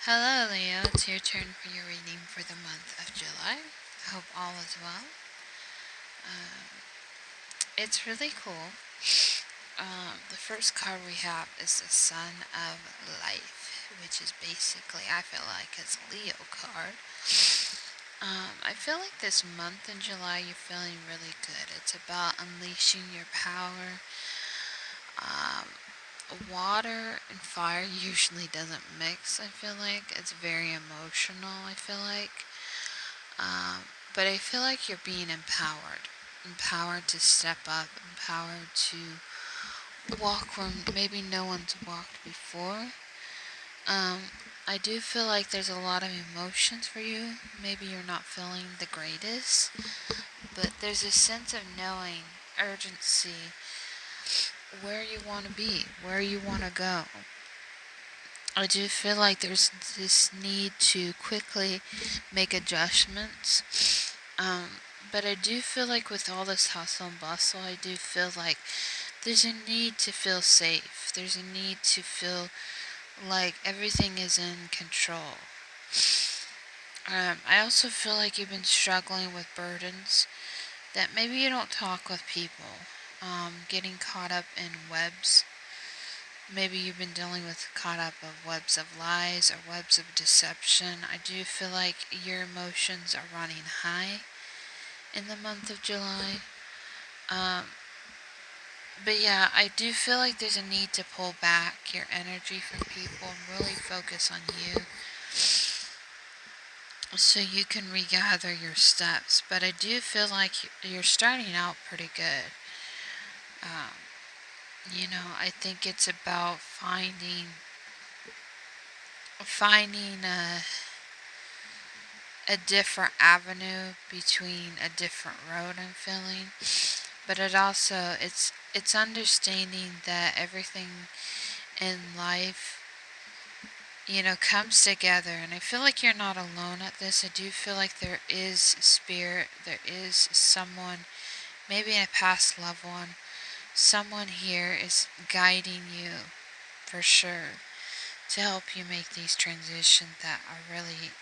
Hello, Leo. It's your turn for your reading for the month of July. I hope all is well. Um, it's really cool. The first card we have is the Sun of Life, which is basically, I feel like, it's a Leo card. I feel like this month in July you're feeling really good. It's about unleashing your power. Um, Water and fire usually doesn't mix, I feel like. It's very emotional, I feel like. But I feel like you're being empowered. Empowered to step up, empowered to walk where maybe no one's walked before. Um, I do feel like there's a lot of emotions for you. Maybe you're not feeling the greatest, but there's a sense of knowing, urgency, where you want to be, where you want to go. I do feel like there's this need to quickly make adjustments. But I do feel like with all this hustle and bustle, I do feel like there's a need to feel safe. There's a need to feel like everything is in control. I also feel like you've been struggling with burdens that maybe you don't talk with people. Getting caught up in webs. Maybe you've been dealing with caught up of webs of lies or webs of deception. I do feel like your emotions are running high in the month of July. Um, but yeah, I do feel like there's a need to pull back your energy from people and really focus on you so you can regather your steps. But I do feel like you're starting out pretty good. Um, I think it's about finding a different avenue between a different road I'm feeling. But it's understanding that everything in life, comes together. And I feel like you're not alone at this. I do feel like there is spirit, there is someone, maybe a past loved one, someone here is guiding you for sure to help you make these transitions that are really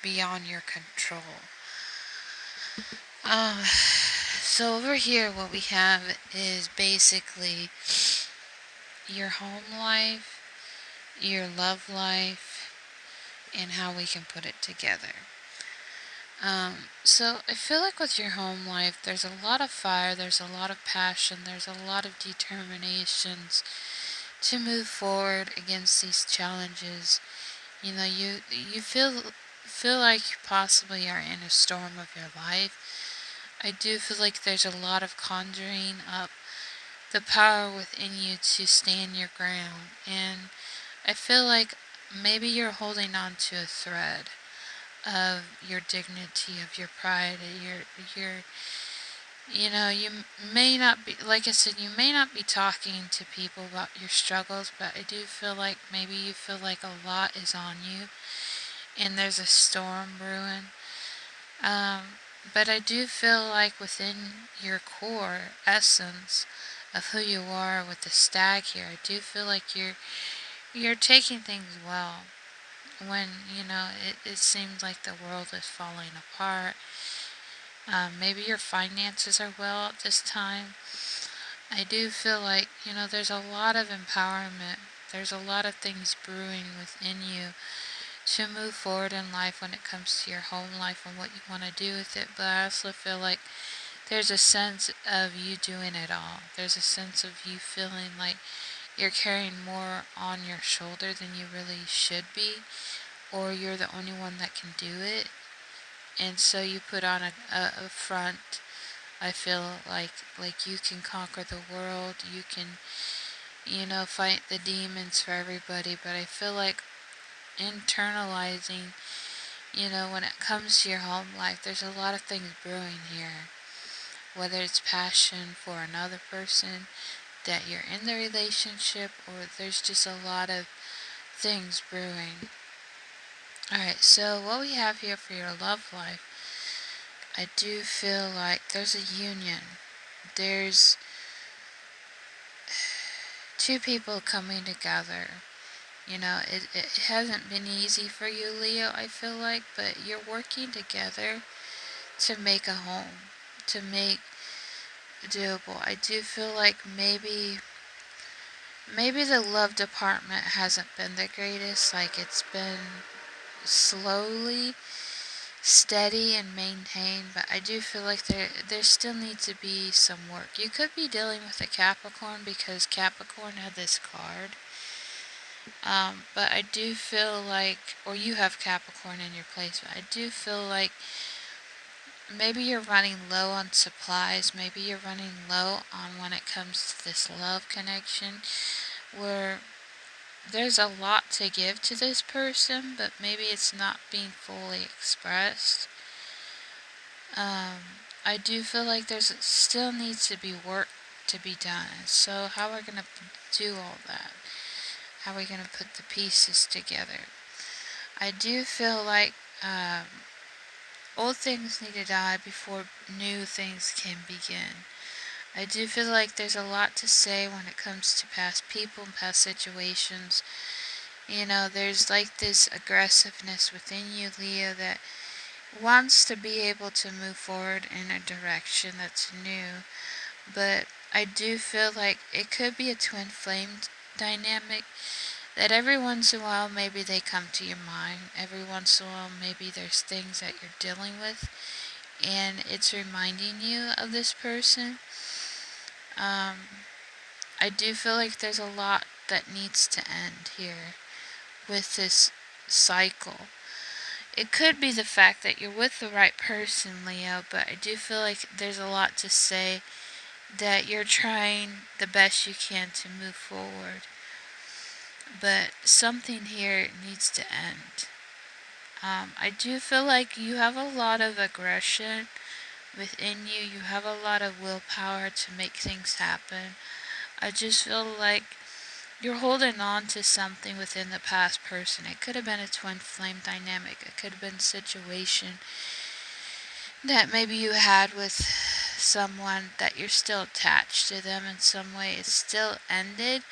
beyond your control. So over here what we have is basically your home life, your love life, and how we can put it together. So I feel like with your home life, there's a lot of fire, there's a lot of passion, there's a lot of determinations to move forward against these challenges. You feel like you possibly are in a storm of your life. I do feel like there's a lot of conjuring up the power within you to stand your ground, and I feel like maybe you're holding on to a thread of your dignity, of your pride, you may not be, like I said, you may not be talking to people about your struggles, but I do feel like maybe you feel like a lot is on you and there's a storm brewing. But I do feel like within your core essence of who you are with the stag here, I do feel like you're taking things well when it seems like the world is falling apart. Maybe your finances are well at this time. I do feel like there's a lot of empowerment, there's a lot of things brewing within you to move forward in life when it comes to your home life and what you want to do with it. But I also feel like there's a sense of you doing it all. There's a sense of you feeling like you're carrying more on your shoulder than you really should be, or you're the only one that can do it. And so you put on a front. I feel like you can conquer the world. You can, fight the demons for everybody. But I feel like internalizing, when it comes to your home life, there's a lot of things brewing here. Whether it's passion for another person, that you're in the relationship, or there's just a lot of things brewing. Alright, so what we have here for your love life, I do feel like there's a union. There's two people coming together. It hasn't been easy for you, Leo, I feel like, but you're working together to make a home, to make doable. I do feel like maybe the love department hasn't been the greatest. Like, it's been slowly steady and maintained, but I do feel like there still needs to be some work. You could be dealing with a Capricorn because Capricorn had this card. But I do feel like, or you have Capricorn in your place, but I do feel like maybe you're running low on supplies. Maybe you're running low on when it comes to this love connection, where there's a lot to give to this person, but maybe it's not being fully expressed. I do feel like there's still needs to be work to be done. So how are we going to do all that? How are we going to put the pieces together? I do feel like old things need to die before new things can begin. I do feel like there's a lot to say when it comes to past people and past situations. There's like this aggressiveness within you, Leo, that wants to be able to move forward in a direction that's new. But I do feel like it could be a twin flame dynamic, that every once in a while maybe they come to your mind. Every once in a while maybe there's things that you're dealing with and it's reminding you of this person. I do feel like there's a lot that needs to end here with this cycle. It could be the fact that you're with the right person, Leo, but I do feel like there's a lot to say, that you're trying the best you can to move forward. But something here needs to end. I do feel like you have a lot of aggression within you. You have a lot of willpower to make things happen. I just feel like you're holding on to something within the past person. It could have been a twin flame dynamic. It could have been a situation that maybe you had with someone that you're still attached to them in some way. It's still ended,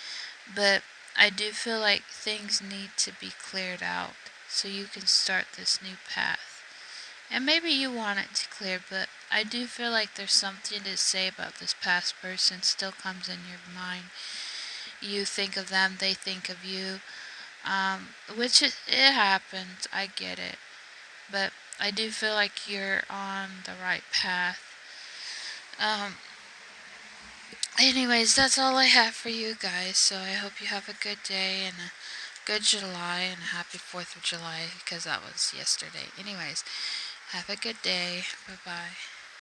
but I do feel like things need to be cleared out so you can start this new path. And maybe you want it to clear, but I do feel like there's something to say about this past person still comes in your mind. You think of them, they think of you, which it happens, I get it. But I do feel like you're on the right path. Anyways, that's all I have for you guys, so I hope you have a good day and a good July and a happy 4th of July, because that was yesterday. Anyways, have a good day. Bye-bye.